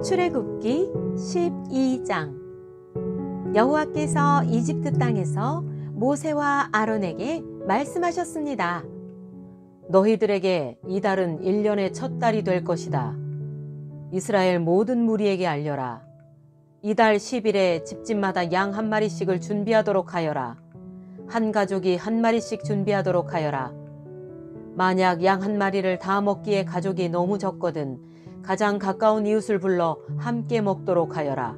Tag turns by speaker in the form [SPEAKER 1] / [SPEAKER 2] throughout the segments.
[SPEAKER 1] 출애굽기 12장. 여호와께서 이집트 땅에서 모세와 아론에게 말씀하셨습니다. 너희들에게 이달은 1년의 첫 달이 될 것이다. 이스라엘 모든 무리에게 알려라. 이달 10일에 집집마다 양 한 마리씩을 준비하도록 하여라. 한 가족이 한 마리씩 준비하도록 하여라. 만약 양 한 마리를 다 먹기에 가족이 너무 적거든 가장 가까운 이웃을 불러 함께 먹도록 하여라.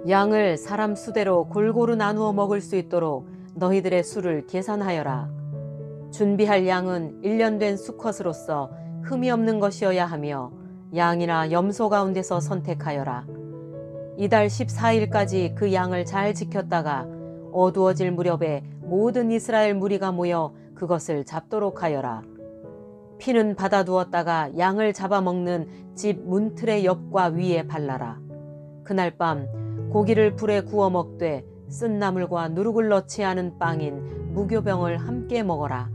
[SPEAKER 1] 양을 사람 수대로 골고루 나누어 먹을 수 있도록 너희들의 수를 계산하여라. 준비할 양은 1년 된 수컷으로서 흠이 없는 것이어야 하며 양이나 염소 가운데서 선택하여라. 이달 14일까지 그 양을 잘 지켰다가 어두워질 무렵에 모든 이스라엘 무리가 모여 그것을 잡도록 하여라. 피는 받아두었다가 양을 잡아먹는 집 문틀의 옆과 위에 발라라. 그날 밤 고기를 불에 구워 먹되 쓴 나물과 누룩을 넣지 않은 빵인 무교병을 함께 먹어라.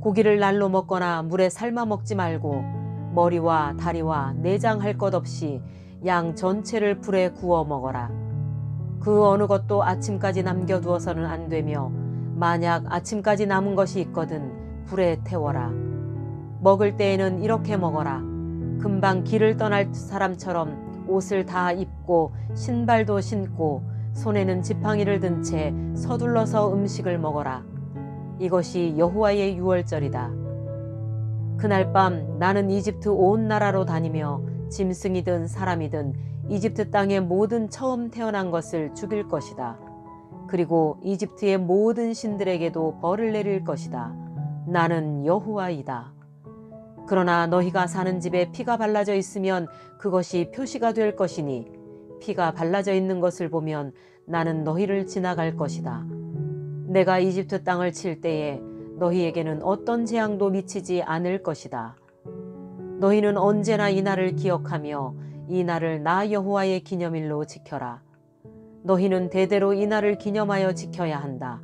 [SPEAKER 1] 고기를 날로 먹거나 물에 삶아 먹지 말고 머리와 다리와 내장 할 것 없이 양 전체를 불에 구워 먹어라. 그 어느 것도 아침까지 남겨두어서는 안 되며 만약 아침까지 남은 것이 있거든 불에 태워라. 먹을 때에는 이렇게 먹어라. 금방 길을 떠날 사람처럼 옷을 다 입고 신발도 신고 손에는 지팡이를 든 채 서둘러서 음식을 먹어라. 이것이 여호와의 유월절이다. 그날 밤 나는 이집트 온 나라로 다니며 짐승이든 사람이든 이집트 땅의 모든 처음 태어난 것을 죽일 것이다. 그리고 이집트의 모든 신들에게도 벌을 내릴 것이다. 나는 여호와이다. 그러나 너희가 사는 집에 피가 발라져 있으면 그것이 표시가 될 것이니 피가 발라져 있는 것을 보면 나는 너희를 지나갈 것이다. 내가 이집트 땅을 칠 때에 너희에게는 어떤 재앙도 미치지 않을 것이다. 너희는 언제나 이 날을 기억하며 이 날을 나 여호와의 기념일로 지켜라. 너희는 대대로 이 날을 기념하여 지켜야 한다.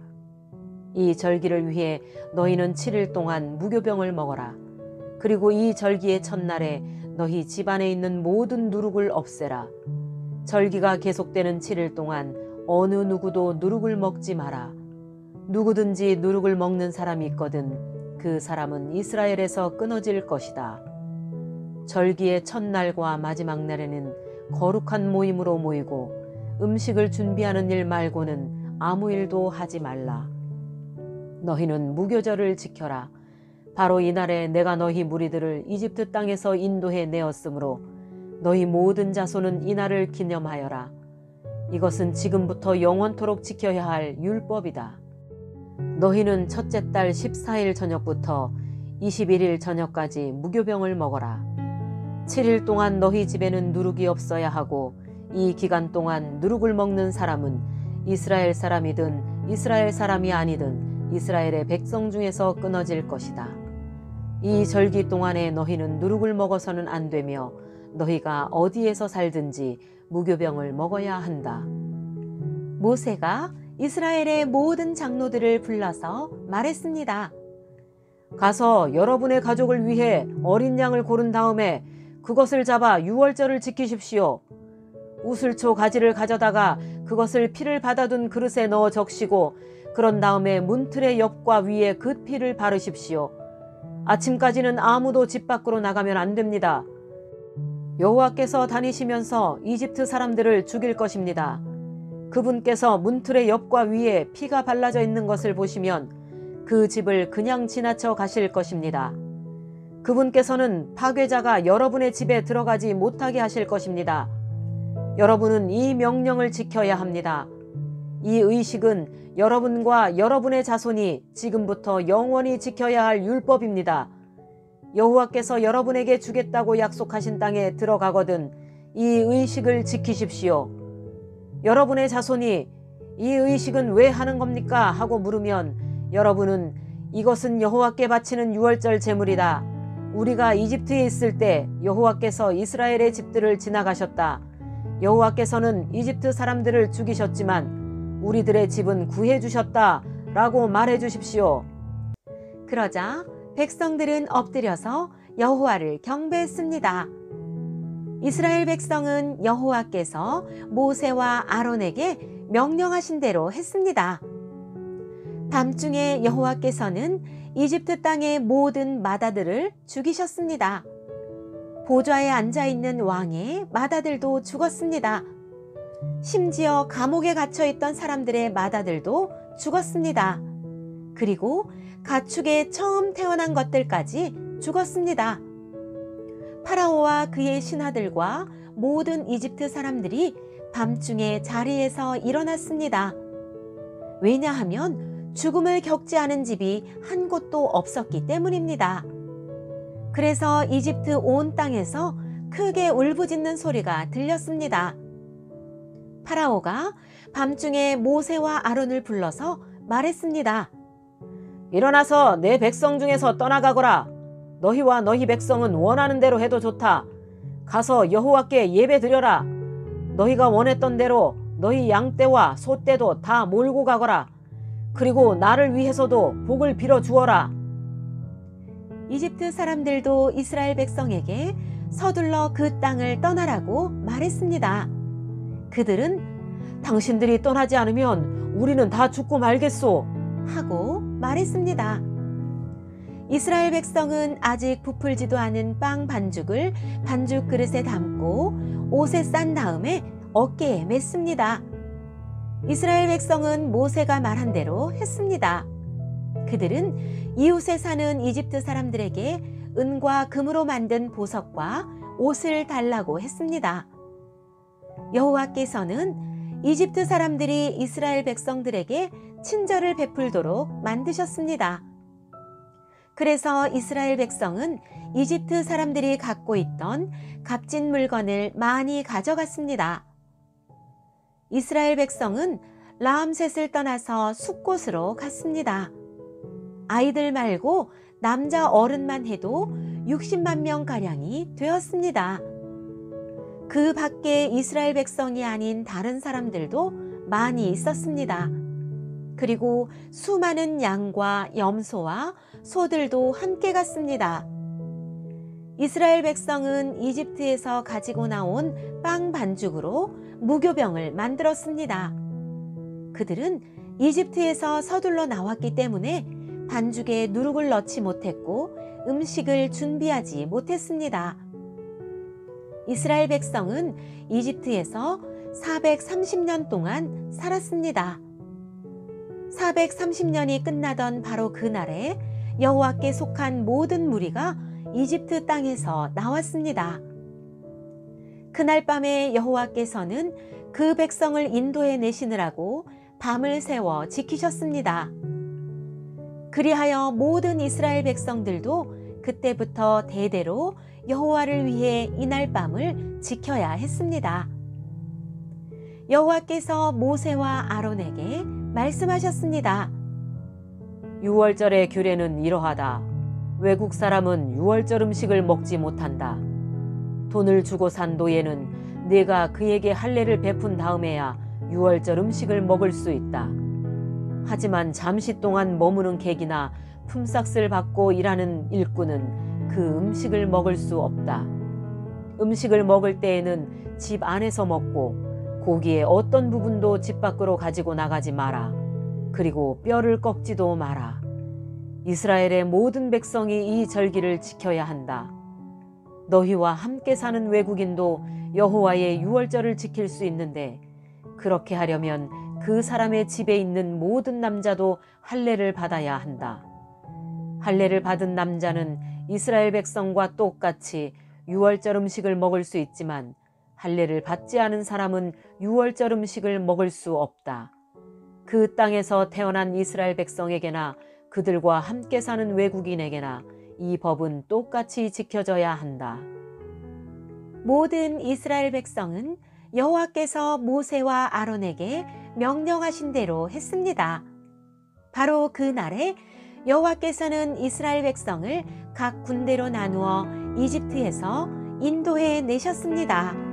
[SPEAKER 1] 이 절기를 위해 너희는 7일 동안 무교병을 먹어라. 그리고 이 절기의 첫날에 너희 집안에 있는 모든 누룩을 없애라. 절기가 계속되는 7일 동안 어느 누구도 누룩을 먹지 마라. 누구든지 누룩을 먹는 사람이 있거든 그 사람은 이스라엘에서 끊어질 것이다. 절기의 첫날과 마지막 날에는 거룩한 모임으로 모이고 음식을 준비하는 일 말고는 아무 일도 하지 말라. 너희는 무교절을 지켜라. 바로 이날에 내가 너희 무리들을 이집트 땅에서 인도해 내었으므로 너희 모든 자손은 이날을 기념하여라. 이것은 지금부터 영원토록 지켜야 할 율법이다. 너희는 첫째 달 14일 저녁부터 21일 저녁까지 무교병을 먹어라. 7일 동안 너희 집에는 누룩이 없어야 하고 이 기간 동안 누룩을 먹는 사람은 이스라엘 사람이든 이스라엘 사람이 아니든 이스라엘의 백성 중에서 끊어질 것이다. 이 절기 동안에 너희는 누룩을 먹어서는 안 되며 너희가 어디에서 살든지 무교병을 먹어야 한다. 모세가 이스라엘의 모든 장로들을 불러서 말했습니다. 가서 여러분의 가족을 위해 어린 양을 고른 다음에 그것을 잡아 유월절을 지키십시오. 우슬초 가지를 가져다가 그것을 피를 받아둔 그릇에 넣어 적시고 그런 다음에 문틀의 옆과 위에 그 피를 바르십시오. 아침까지는 아무도 집 밖으로 나가면 안 됩니다. 여호와께서 다니시면서 이집트 사람들을 죽일 것입니다. 그분께서 문틀의 옆과 위에 피가 발라져 있는 것을 보시면 그 집을 그냥 지나쳐 가실 것입니다. 그분께서는 파괴자가 여러분의 집에 들어가지 못하게 하실 것입니다. 여러분은 이 명령을 지켜야 합니다. 이 의식은 여러분과 여러분의 자손이 지금부터 영원히 지켜야 할 율법입니다. 여호와께서 여러분에게 주겠다고 약속하신 땅에 들어가거든 이 의식을 지키십시오. 여러분의 자손이 이 의식은 왜 하는 겁니까? 하고 물으면 여러분은 이것은 여호와께 바치는 유월절 제물이다. 우리가 이집트에 있을 때 여호와께서 이스라엘의 집들을 지나가셨다. 여호와께서는 이집트 사람들을 죽이셨지만 우리들의 집은 구해주셨다 라고 말해 주십시오. 그러자 백성들은 엎드려서 여호와를 경배했습니다. 이스라엘 백성은 여호와께서 모세와 아론에게 명령하신 대로 했습니다. 밤중에 여호와께서는 이집트 땅의 모든 맏아들을 죽이셨습니다. 보좌에 앉아있는 왕의 맏아들도 죽었습니다. 심지어 감옥에 갇혀있던 사람들의 맏아들도 죽었습니다. 그리고 가축에 처음 태어난 것들까지 죽었습니다. 파라오와 그의 신하들과 모든 이집트 사람들이 밤중에 자리에서 일어났습니다. 왜냐하면 죽음을 겪지 않은 집이 한 곳도 없었기 때문입니다. 그래서 이집트 온 땅에서 크게 울부짖는 소리가 들렸습니다. 파라오가 밤중에 모세와 아론을 불러서 말했습니다. 일어나서 내 백성 중에서 떠나가거라. 너희와 너희 백성은 원하는 대로 해도 좋다. 가서 여호와께 예배 드려라. 너희가 원했던 대로 너희 양떼와 소떼도 다 몰고 가거라. 그리고 나를 위해서도 복을 빌어 주어라. 이집트 사람들도 이스라엘 백성에게 서둘러 그 땅을 떠나라고 말했습니다. 그들은 당신들이 떠나지 않으면 우리는 다 죽고 말겠소 하고 말했습니다. 이스라엘 백성은 아직 부풀지도 않은 빵 반죽을 반죽 그릇에 담고 옷에 싼 다음에 어깨에 맸습니다. 이스라엘 백성은 모세가 말한 대로 했습니다. 그들은 이웃에 사는 이집트 사람들에게 은과 금으로 만든 보석과 옷을 달라고 했습니다. 여호와께서는 이집트 사람들이 이스라엘 백성들에게 친절을 베풀도록 만드셨습니다. 그래서 이스라엘 백성은 이집트 사람들이 갖고 있던 값진 물건을 많이 가져갔습니다. 이스라엘 백성은 라암셋을 떠나서 숫곳으로 갔습니다. 아이들 말고 남자 어른만 해도 60만 명가량이 되었습니다. 그 밖에 이스라엘 백성이 아닌 다른 사람들도 많이 있었습니다. 그리고 수많은 양과 염소와 소들도 함께 갔습니다. 이스라엘 백성은 이집트에서 가지고 나온 빵 반죽으로 무교병을 만들었습니다. 그들은 이집트에서 서둘러 나왔기 때문에 반죽에 누룩을 넣지 못했고 음식을 준비하지 못했습니다. 이스라엘 백성은 이집트에서 430년 동안 살았습니다. 430년이 끝나던 바로 그날에 여호와께 속한 모든 무리가 이집트 땅에서 나왔습니다. 그날 밤에 여호와께서는 그 백성을 인도해 내시느라고 밤을 새워 지키셨습니다. 그리하여 모든 이스라엘 백성들도 그때부터 대대로 여호와를 위해 이날 밤을 지켜야 했습니다. 여호와께서 모세와 아론에게 말씀하셨습니다. 유월절의 규례는 이러하다. 외국 사람은 유월절 음식을 먹지 못한다. 돈을 주고 산 노예는 네가 그에게 할례를 베푼 다음에야 유월절 음식을 먹을 수 있다. 하지만 잠시 동안 머무는 객이나 품삯을 받고 일하는 일꾼은 그 음식을 먹을 수 없다. 음식을 먹을 때에는 집 안에서 먹고 고기의 어떤 부분도 집 밖으로 가지고 나가지 마라. 그리고 뼈를 꺾지도 마라. 이스라엘의 모든 백성이 이 절기를 지켜야 한다. 너희와 함께 사는 외국인도 여호와의 유월절을 지킬 수 있는데 그렇게 하려면 그 사람의 집에 있는 모든 남자도 할례를 받아야 한다. 할례를 받은 남자는 이스라엘 백성과 똑같이 유월절 음식을 먹을 수 있지만 할례를 받지 않은 사람은 유월절 음식을 먹을 수 없다. 그 땅에서 태어난 이스라엘 백성에게나 그들과 함께 사는 외국인에게나 이 법은 똑같이 지켜져야 한다. 모든 이스라엘 백성은 여호와께서 모세와 아론에게 명령하신 대로 했습니다. 바로 그 날에 여호와께서는 이스라엘 백성을 각 군대로 나누어 이집트에서 인도해 내셨습니다.